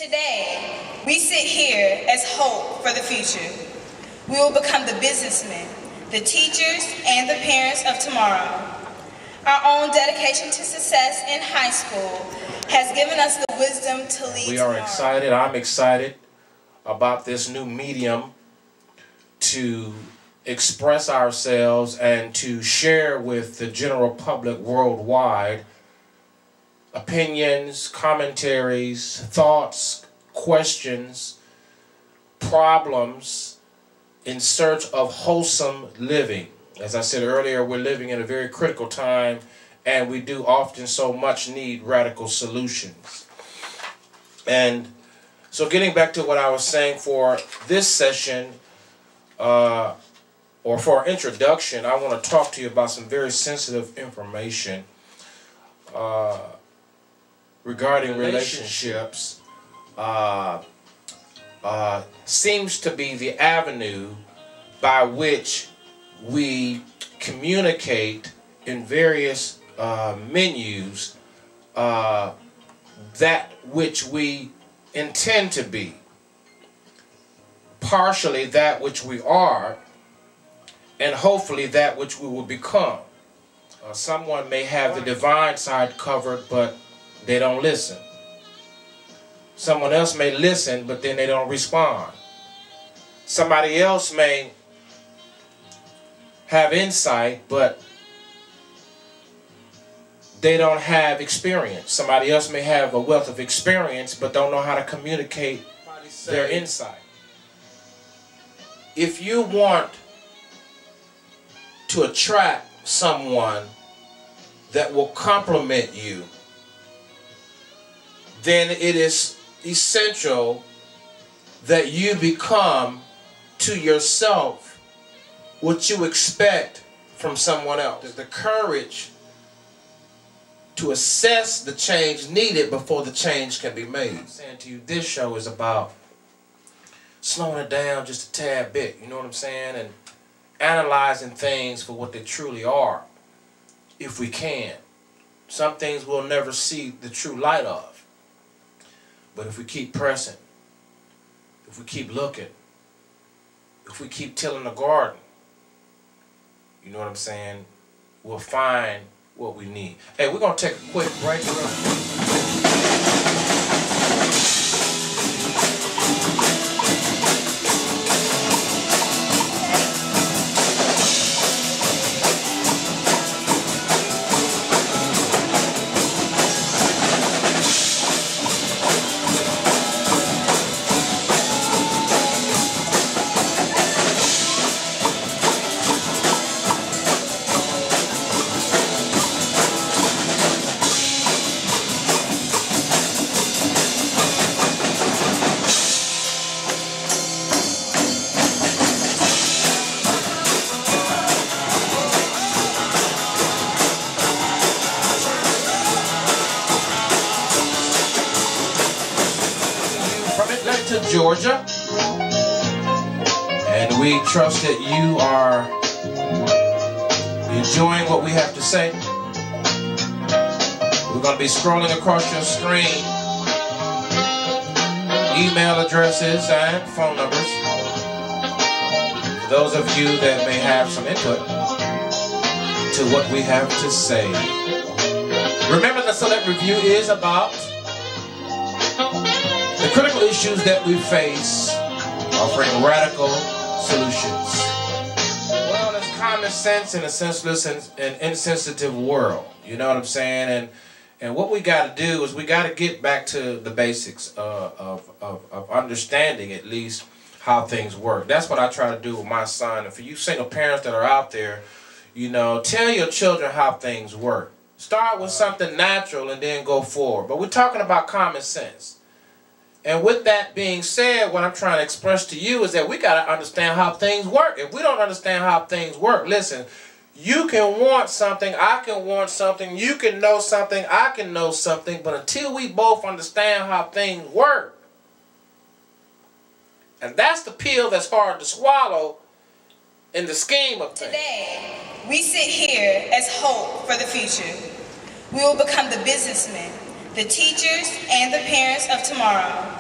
Today, we sit here as hope for the future. We will become the businessmen, the teachers, and the parents of tomorrow. Our own dedication to success in high school has given us the wisdom to lead We are tomorrow. excited. I'm excited about this new medium to express ourselves and to share with the general public worldwide opinions, commentaries, thoughts, questions, problems in search of wholesome living. As I said earlier, we're living in a very critical time, and we do often so much need radical solutions. And so getting back to what I was saying for this session, or for our introduction, I want to talk to you about some very sensitive information regarding relationships. Seems to be the avenue by which we communicate in various menus that which we intend to be, partially that which we are, and hopefully that which we will become. Someone may have the divine side covered, but they don't listen. Someone else may listen, but then they don't respond. Somebody else may have insight, but they don't have experience. Somebody else may have a wealth of experience, but don't know how to communicate their insight. If you want to attract someone that will compliment you, then it is essential that you become to yourself what you expect from someone else. The courage to assess the change needed before the change can be made. I'm saying to you, this show is about slowing it down just a tad bit, you know what I'm saying? And analyzing things for what they truly are, if we can. Some things we'll never see the true light of. But if we keep pressing, if we keep looking, if we keep tilling the garden, you know what I'm saying, we'll find what we need. Hey, we're going to take a quick break. Georgia, and we trust that you are enjoying what we have to say. We're going to be scrolling across your screen email addresses and phone numbers for those of you that may have some input to what we have to say. Remember, the Salette Review is about the critical issues that we face, offering radical solutions. Well, it's common sense in a senseless and insensitive world. You know what I'm saying? And what we got to do is we got to get back to the basics of understanding at least how things work. That's what I try to do with my son. And for you single parents that are out there, you know, tell your children how things work. Start with something natural and then go forward. But we're talking about common sense. And with that being said, what I'm trying to express to you is that we got to understand how things work. If we don't understand how things work, listen, you can want something, I can want something, you can know something, I can know something, but until we both understand how things work, and that's the pill that's hard to swallow in the scheme of things. Today, we sit here as hope for the future. We will become the businessmen, the teachers, and the parents of tomorrow.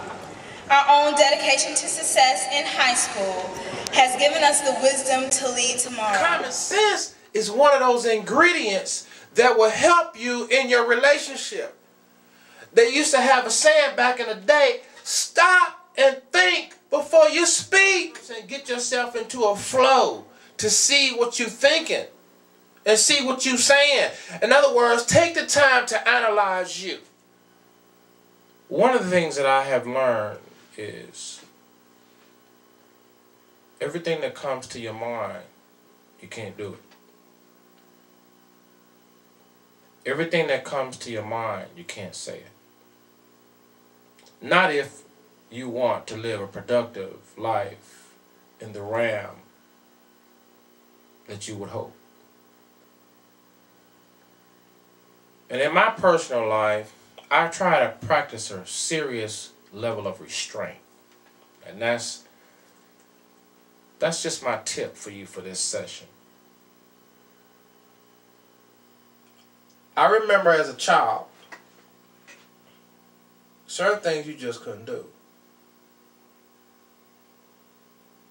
Our own dedication to success in high school has given us the wisdom to lead tomorrow. Common sense is one of those ingredients that will help you in your relationship. They used to have a saying back in the day, stop and think before you speak. And get yourself into a flow to see what you're thinking and see what you're saying. In other words, take the time to analyze you. One of the things that I have learned is everything that comes to your mind, you can't do it. Everything that comes to your mind, you can't say it. Not if you want to live a productive life in the realm that you would hope. And in my personal life, I try to practice a serious level of restraint. And that's just my tip for you for this session. I remember as a child, certain things you just couldn't do.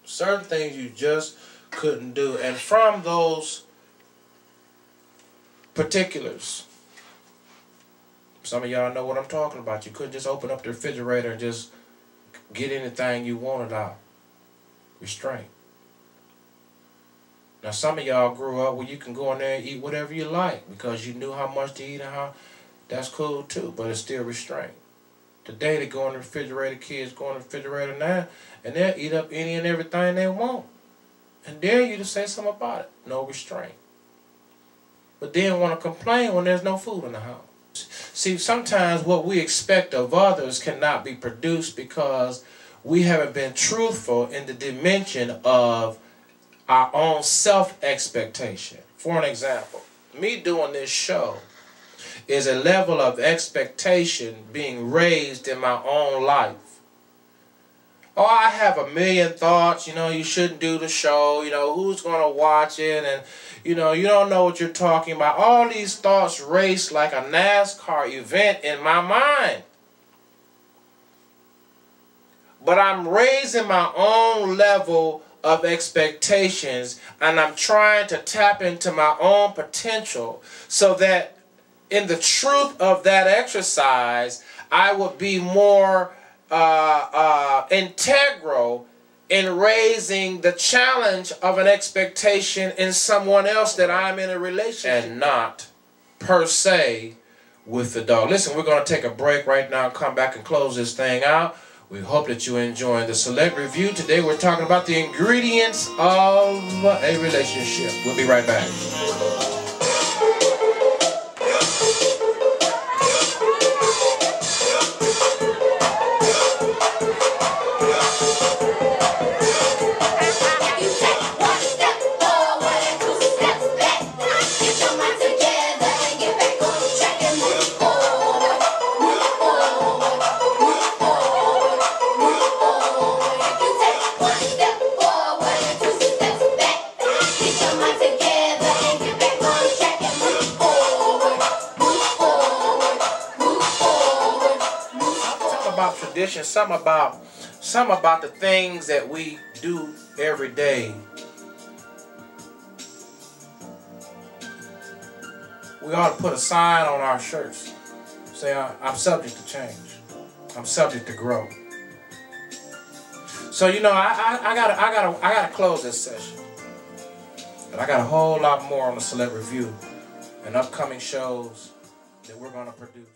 Certain things you just couldn't do. And from those particulars, some of y'all know what I'm talking about. You couldn't just open up the refrigerator and just get anything you wanted out. Restraint. Now some of y'all grew up where you can go in there and eat whatever you like because you knew how much to eat and how. That's cool too, but it's still restraint. Today they go in the refrigerator, kids go in the refrigerator now, and they'll eat up any and everything they want. And dare you to say something about it. No restraint. But then want to complain when there's no food in the house. See, sometimes what we expect of others cannot be produced because we haven't been truthful in the dimension of our own self-expectation. For an example, me doing this show is a level of expectation being raised in my own life. Oh, I have a million thoughts, you know, you shouldn't do the show, you know, who's going to watch it, and, you know, you don't know what you're talking about. All these thoughts race like a NASCAR event in my mind. But I'm raising my own level of expectations, and I'm trying to tap into my own potential so that in the truth of that exercise, I would be more integral in raising the challenge of an expectation in someone else that I'm in a relationship and not per se with the dog. Listen, we're going to take a break right now, come back and close this thing out. We hope that you're enjoying the Select Review. Today we're talking about the ingredients of a relationship. We'll be right back. Tradition, some about the things that we do every day. We ought to put a sign on our shirts. Say, I'm subject to change. I'm subject to grow. So you know, I gotta close this session. But I got a whole lot more on the Select Review and upcoming shows that we're gonna produce.